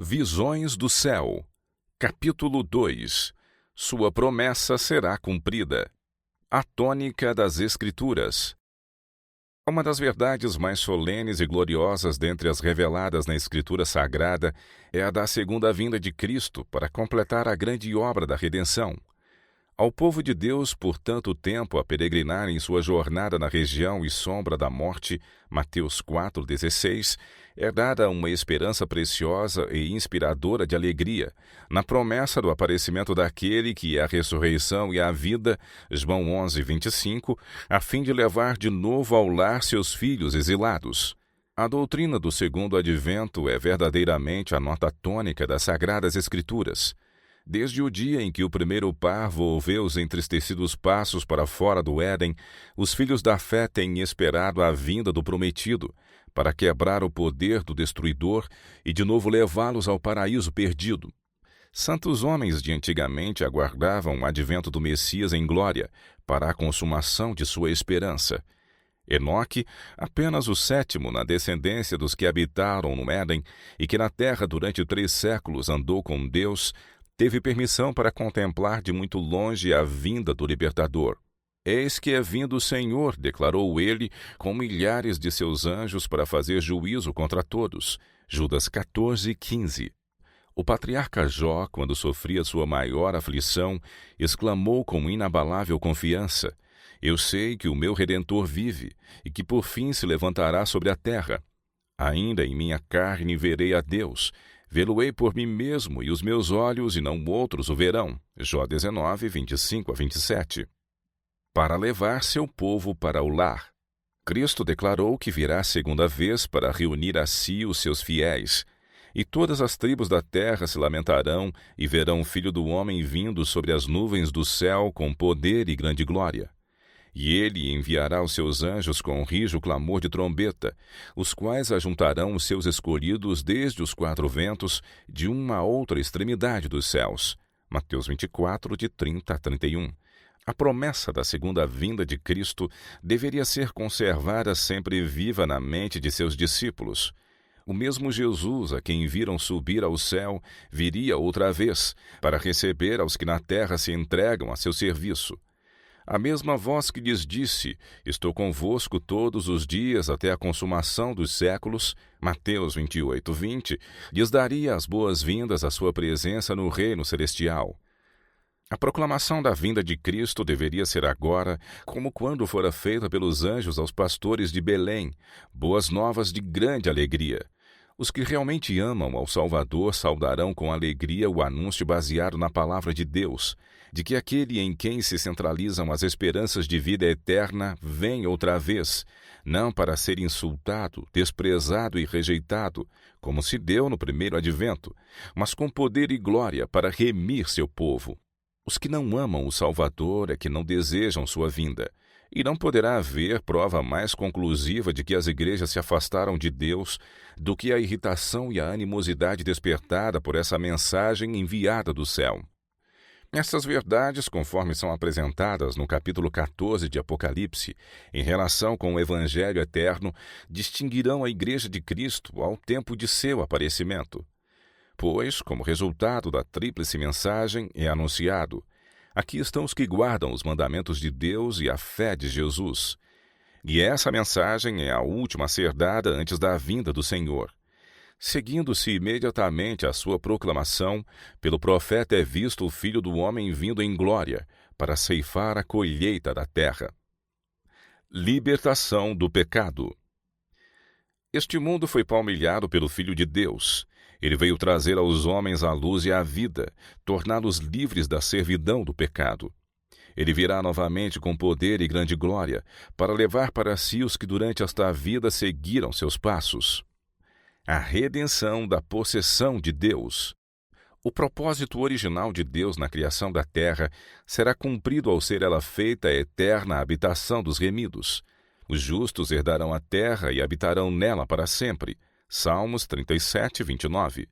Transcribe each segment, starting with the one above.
Visões do céu. Capítulo 2. Sua promessa será cumprida. A tônica das Escrituras. Uma das verdades mais solenes e gloriosas dentre as reveladas na Escritura Sagrada é a da segunda vinda de Cristo para completar a grande obra da redenção. Ao povo de Deus, por tanto tempo a peregrinar em sua jornada na região e sombra da morte, Mateus 4,16, é dada uma esperança preciosa e inspiradora de alegria, na promessa do aparecimento daquele que é a ressurreição e a vida, João 11,25, a fim de levar de novo ao lar seus filhos exilados. A doutrina do segundo advento é verdadeiramente a nota tônica das Sagradas Escrituras. Desde o dia em que o primeiro par volveu os entristecidos passos para fora do Éden, os filhos da fé têm esperado a vinda do prometido, para quebrar o poder do destruidor e de novo levá-los ao paraíso perdido. Santos homens de antigamente aguardavam o advento do Messias em glória, para a consumação de sua esperança. Enoque, apenas o sétimo na descendência dos que habitaram no Éden e que na terra durante 3 séculos andou com Deus, teve permissão para contemplar de muito longe a vinda do libertador. Eis que é vindo o Senhor, declarou ele, com milhares de seus anjos para fazer juízo contra todos. Judas 14,15. O patriarca Jó, quando sofria sua maior aflição, exclamou com inabalável confiança: Eu sei que o meu Redentor vive, e que por fim se levantará sobre a terra. Ainda em minha carne verei a Deus. Vê-lo-ei por mim mesmo, e os meus olhos e não outros o verão. Jó 19, 25 a 27. Para levar seu povo para o lar. Cristo declarou que virá a segunda vez para reunir a si os seus fiéis. E todas as tribos da terra se lamentarão e verão o Filho do Homem vindo sobre as nuvens do céu com poder e grande glória. E ele enviará os seus anjos com rijo clamor de trombeta, os quais ajuntarão os seus escolhidos desde os 4 ventos, de uma a outra extremidade dos céus. Mateus 24, de 30 a 31. A promessa da segunda vinda de Cristo deveria ser conservada sempre viva na mente de seus discípulos. O mesmo Jesus, a quem viram subir ao céu, viria outra vez, para receber aos que na terra se entregam a seu serviço. A mesma voz que lhes disse: Estou convosco todos os dias até a consumação dos séculos, Mateus 28, 20, lhes daria as boas-vindas à sua presença no reino celestial. A proclamação da vinda de Cristo deveria ser agora, como quando fora feita pelos anjos aos pastores de Belém, boas novas de grande alegria. Os que realmente amam ao Salvador saudarão com alegria o anúncio baseado na palavra de Deus, de que aquele em quem se centralizam as esperanças de vida eterna vem outra vez, não para ser insultado, desprezado e rejeitado, como se deu no primeiro advento, mas com poder e glória para remir seu povo. Os que não amam o Salvador é que não desejam sua vinda. E não poderá haver prova mais conclusiva de que as igrejas se afastaram de Deus do que a irritação e a animosidade despertada por essa mensagem enviada do céu. Estas verdades, conforme são apresentadas no capítulo 14 de Apocalipse, em relação com o Evangelho eterno, distinguirão a Igreja de Cristo ao tempo de seu aparecimento. Pois, como resultado da tríplice mensagem, é anunciado: aqui estão os que guardam os mandamentos de Deus e a fé de Jesus. E essa mensagem é a última a ser dada antes da vinda do Senhor. Seguindo-se imediatamente a sua proclamação, pelo profeta é visto o Filho do Homem vindo em glória, para ceifar a colheita da terra. Libertação do pecado. Este mundo foi palmilhado pelo Filho de Deus. Ele veio trazer aos homens a luz e a vida, torná-los livres da servidão do pecado. Ele virá novamente com poder e grande glória, para levar para si os que durante esta vida seguiram seus passos. A redenção da possessão de Deus. O propósito original de Deus na criação da terra será cumprido ao ser ela feita a eterna habitação dos remidos. Os justos herdarão a terra e habitarão nela para sempre. Salmos 37, 29.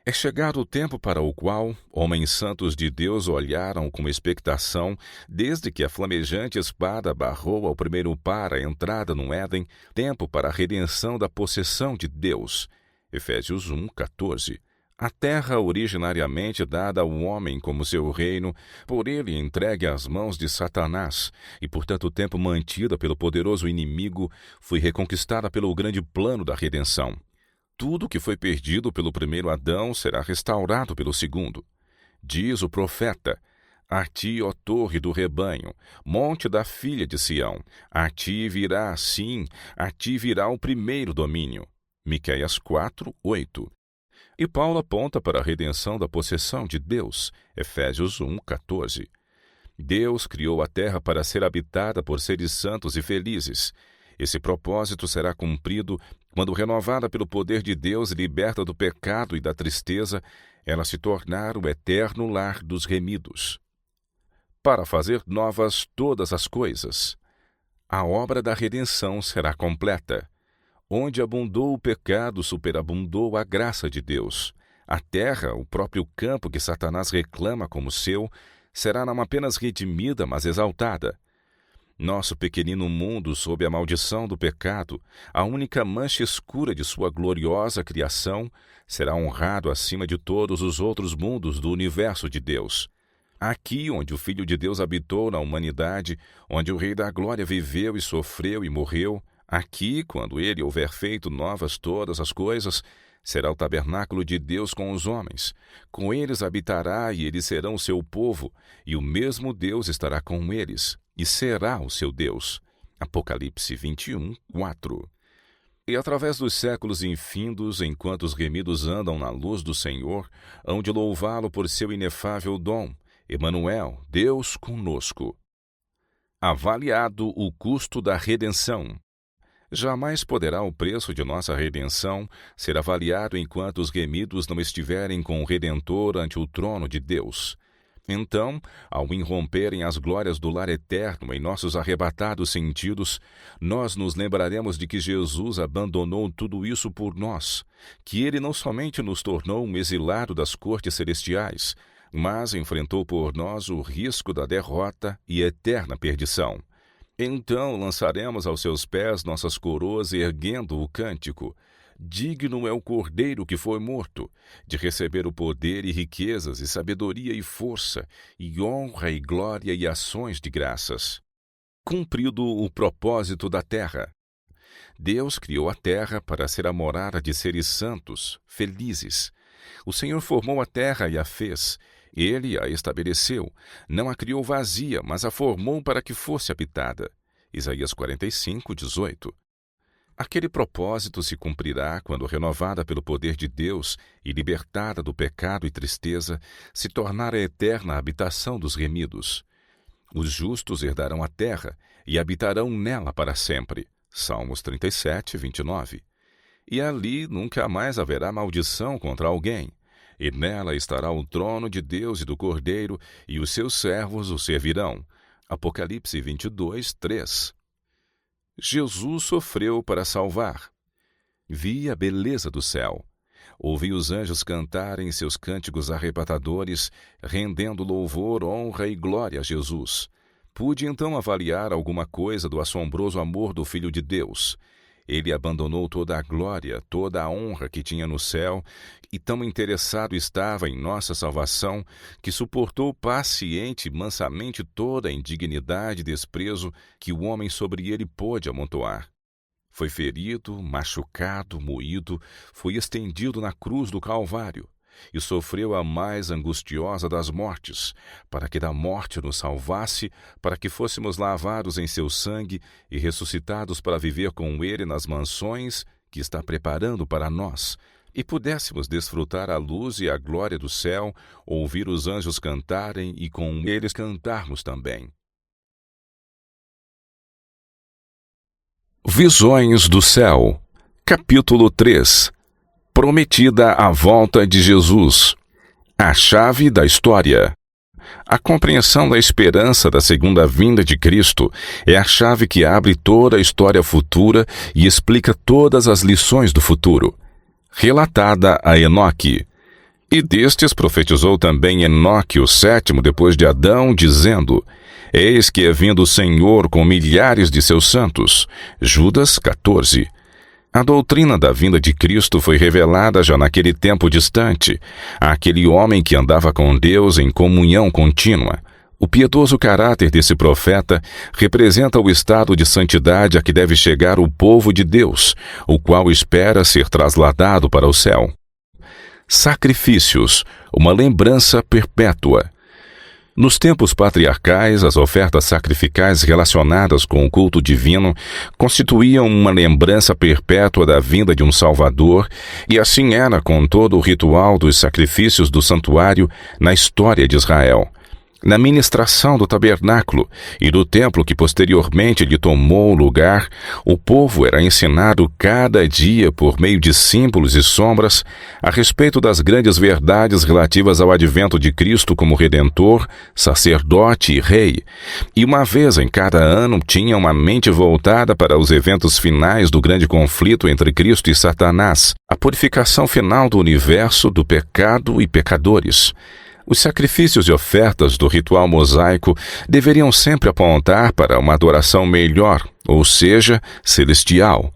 É chegado o tempo para o qual homens santos de Deus olharam com expectação, desde que a flamejante espada barrou ao primeiro par a entrada no Éden, tempo para a redenção da possessão de Deus. Efésios 1, 14. A terra, originariamente dada ao homem como seu reino, por ele entregue às mãos de Satanás, e por tanto tempo mantida pelo poderoso inimigo, foi reconquistada pelo grande plano da redenção. Tudo que foi perdido pelo primeiro Adão será restaurado pelo segundo. Diz o profeta: a ti, ó torre do rebanho, monte da filha de Sião, a ti virá, sim, a ti virá o primeiro domínio. Miqueias 4:8. E Paulo aponta para a redenção da possessão de Deus, Efésios 1:14. Deus criou a terra para ser habitada por seres santos e felizes. Esse propósito será cumprido quando, renovada pelo poder de Deus e liberta do pecado e da tristeza, ela se tornar o eterno lar dos remidos. Para fazer novas todas as coisas, a obra da redenção será completa. Onde abundou o pecado, superabundou a graça de Deus. A terra, o próprio campo que Satanás reclama como seu, será não apenas redimida, mas exaltada. Nosso pequenino mundo, sob a maldição do pecado, a única mancha escura de sua gloriosa criação, será honrado acima de todos os outros mundos do universo de Deus. Aqui, onde o Filho de Deus habitou na humanidade, onde o Rei da Glória viveu e sofreu e morreu, aqui, quando ele houver feito novas todas as coisas, será o tabernáculo de Deus com os homens. Com eles habitará e eles serão o seu povo, e o mesmo Deus estará com eles, e será o seu Deus. Apocalipse 21:4. E através dos séculos infindos, enquanto os remidos andam na luz do Senhor, hão de louvá-lo por seu inefável dom. Emanuel, Deus conosco. Avaliado o custo da redenção. Jamais poderá o preço de nossa redenção ser avaliado enquanto os remidos não estiverem com o Redentor ante o trono de Deus. Então, ao irromperem as glórias do lar eterno em nossos arrebatados sentidos, nós nos lembraremos de que Jesus abandonou tudo isso por nós, que ele não somente nos tornou um exilado das cortes celestiais, mas enfrentou por nós o risco da derrota e eterna perdição. Então lançaremos aos seus pés nossas coroas, erguendo o cântico: digno é o Cordeiro que foi morto, de receber o poder e riquezas, e sabedoria e força, e honra e glória e ações de graças. Cumprido o propósito da terra. Deus criou a terra para ser a morada de seres santos, felizes. O Senhor formou a terra e a fez. Ele a estabeleceu, não a criou vazia, mas a formou para que fosse habitada. Isaías 45:18. Aquele propósito se cumprirá quando, renovada pelo poder de Deus e libertada do pecado e tristeza, se tornar a eterna habitação dos remidos. Os justos herdarão a terra e habitarão nela para sempre. Salmos 37:29. E ali nunca mais haverá maldição contra alguém. E nela estará o trono de Deus e do Cordeiro, e os seus servos o servirão. Apocalipse 22:3. Jesus sofreu para salvar. Vi a beleza do céu. Ouvi os anjos cantarem seus cânticos arrebatadores, rendendo louvor, honra e glória a Jesus. Pude então avaliar alguma coisa do assombroso amor do Filho de Deus. Ele abandonou toda a glória, toda a honra que tinha no céu, e tão interessado estava em nossa salvação, que suportou paciente e mansamente toda a indignidade e desprezo que o homem sobre ele pôde amontoar. Foi ferido, machucado, moído, foi estendido na cruz do Calvário, e sofreu a mais angustiosa das mortes, para que da morte nos salvasse, para que fôssemos lavados em seu sangue e ressuscitados para viver com ele nas mansões que está preparando para nós, e pudéssemos desfrutar a luz e a glória do céu, ouvir os anjos cantarem e com eles cantarmos também. Visões do céu. Capítulo 3. Prometida a volta de Jesus. A chave da história. A compreensão da esperança da segunda vinda de Cristo é a chave que abre toda a história futura e explica todas as lições do futuro. Relatada a Enoque. E destes profetizou também Enoque, o sétimo depois de Adão, dizendo: Eis que é vindo o Senhor com milhares de seus santos. Judas 14. A doutrina da vinda de Cristo foi revelada já naquele tempo distante, àquele homem que andava com Deus em comunhão contínua. O piedoso caráter desse profeta representa o estado de santidade a que deve chegar o povo de Deus, o qual espera ser trasladado para o céu. Sacrifícios, uma lembrança perpétua. Nos tempos patriarcais, as ofertas sacrificais relacionadas com o culto divino constituíam uma lembrança perpétua da vinda de um Salvador, e assim era com todo o ritual dos sacrifícios do santuário na história de Israel. Na ministração do tabernáculo e do templo que posteriormente lhe tomou lugar, o povo era ensinado cada dia por meio de símbolos e sombras a respeito das grandes verdades relativas ao advento de Cristo como Redentor, sacerdote e rei, e uma vez em cada ano tinha uma mente voltada para os eventos finais do grande conflito entre Cristo e Satanás, a purificação final do universo do pecado e pecadores. Os sacrifícios e ofertas do ritual mosaico deveriam sempre apontar para uma adoração melhor, ou seja, celestial.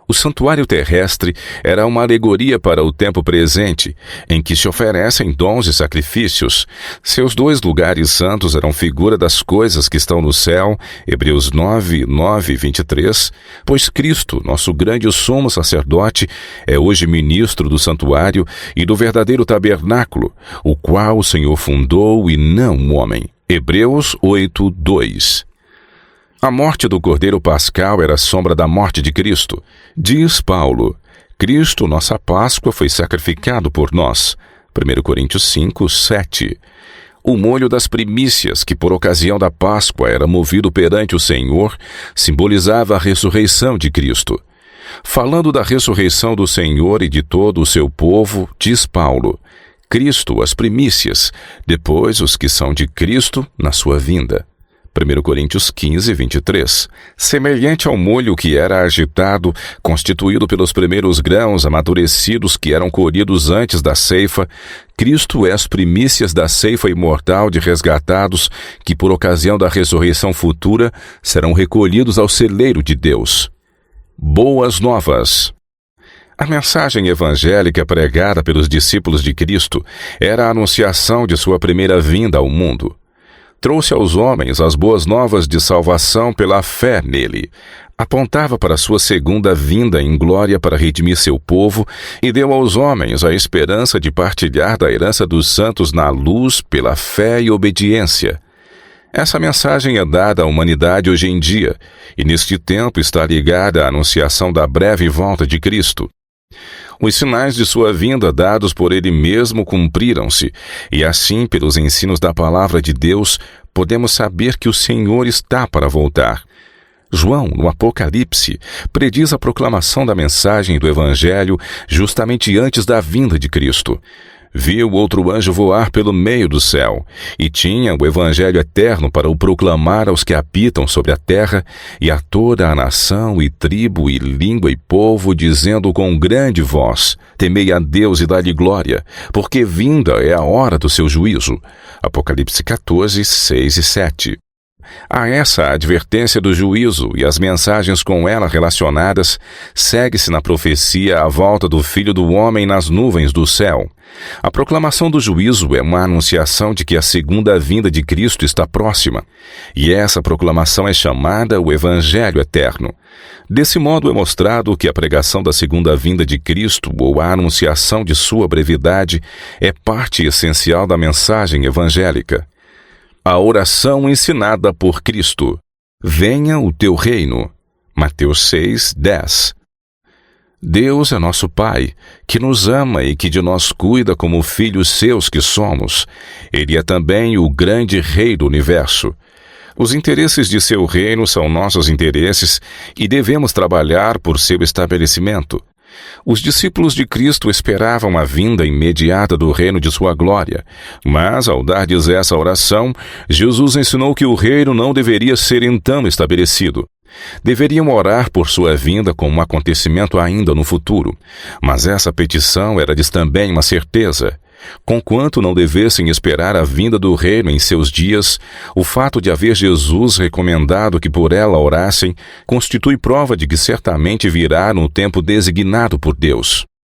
O santuário terrestre era uma alegoria para o tempo presente, em que se oferecem dons e sacrifícios. Seus 2 lugares santos eram figura das coisas que estão no céu, Hebreus 9, 9 e 23, pois Cristo, nosso grande sumo sacerdote, é hoje ministro do santuário e do verdadeiro tabernáculo, o qual o Senhor fundou e não o homem. Hebreus 8, 2. A morte do Cordeiro Pascal era a sombra da morte de Cristo. Diz Paulo: Cristo, nossa Páscoa, foi sacrificado por nós. 1 Coríntios 5, 7. O molho das primícias, que por ocasião da Páscoa era movido perante o Senhor, simbolizava a ressurreição de Cristo. Falando da ressurreição do Senhor e de todo o seu povo, diz Paulo: Cristo, as primícias, depois os que são de Cristo na sua vinda. 1 Coríntios 15, 23. Semelhante ao molho que era agitado, constituído pelos primeiros grãos amadurecidos que eram colhidos antes da ceifa, Cristo é as primícias da ceifa imortal de resgatados que, por ocasião da ressurreição futura, serão recolhidos ao celeiro de Deus. Boas novas. A mensagem evangélica pregada pelos discípulos de Cristo era a anunciação de sua primeira vinda ao mundo. Trouxe aos homens as boas novas de salvação pela fé nele. Apontava para sua segunda vinda em glória para redimir seu povo e deu aos homens a esperança de partilhar da herança dos santos na luz pela fé e obediência. Essa mensagem é dada à humanidade hoje em dia, e neste tempo está ligada à anunciação da breve volta de Cristo. Os sinais de sua vinda dados por ele mesmo cumpriram-se, e assim, pelos ensinos da palavra de Deus, podemos saber que o Senhor está para voltar. João, no Apocalipse, prediz a proclamação da mensagem do Evangelho justamente antes da vinda de Cristo. Viu outro anjo voar pelo meio do céu, e tinha o Evangelho eterno para o proclamar aos que habitam sobre a terra, e a toda a nação, e tribo, e língua, e povo, dizendo com grande voz: Temei a Deus e dá-lhe glória, porque vinda é a hora do seu juízo. Apocalipse 14, 6 e 7. A essa advertência do juízo e as mensagens com ela relacionadas, segue-se na profecia a volta do Filho do Homem nas nuvens do céu. A proclamação do juízo é uma anunciação de que a segunda vinda de Cristo está próxima, e essa proclamação é chamada o Evangelho Eterno. Desse modo é mostrado que a pregação da segunda vinda de Cristo, ou a anunciação de sua brevidade, é parte essencial da mensagem evangélica. A oração ensinada por Cristo. Venha o teu reino. Mateus 6, 10. Deus é nosso Pai, que nos ama e que de nós cuida como filhos seus que somos. Ele é também o grande Rei do universo. Os interesses de seu reino são nossos interesses e devemos trabalhar por seu estabelecimento. Os discípulos de Cristo esperavam a vinda imediata do reino de sua glória, mas, ao dar-lhes essa oração, Jesus ensinou que o reino não deveria ser então estabelecido. Deveriam orar por sua vinda como um acontecimento ainda no futuro, mas essa petição era-lhes também uma certeza. Conquanto não devessem esperar a vinda do reino em seus dias, o fato de haver Jesus recomendado que por ela orassem constitui prova de que certamente virá no tempo designado por Deus.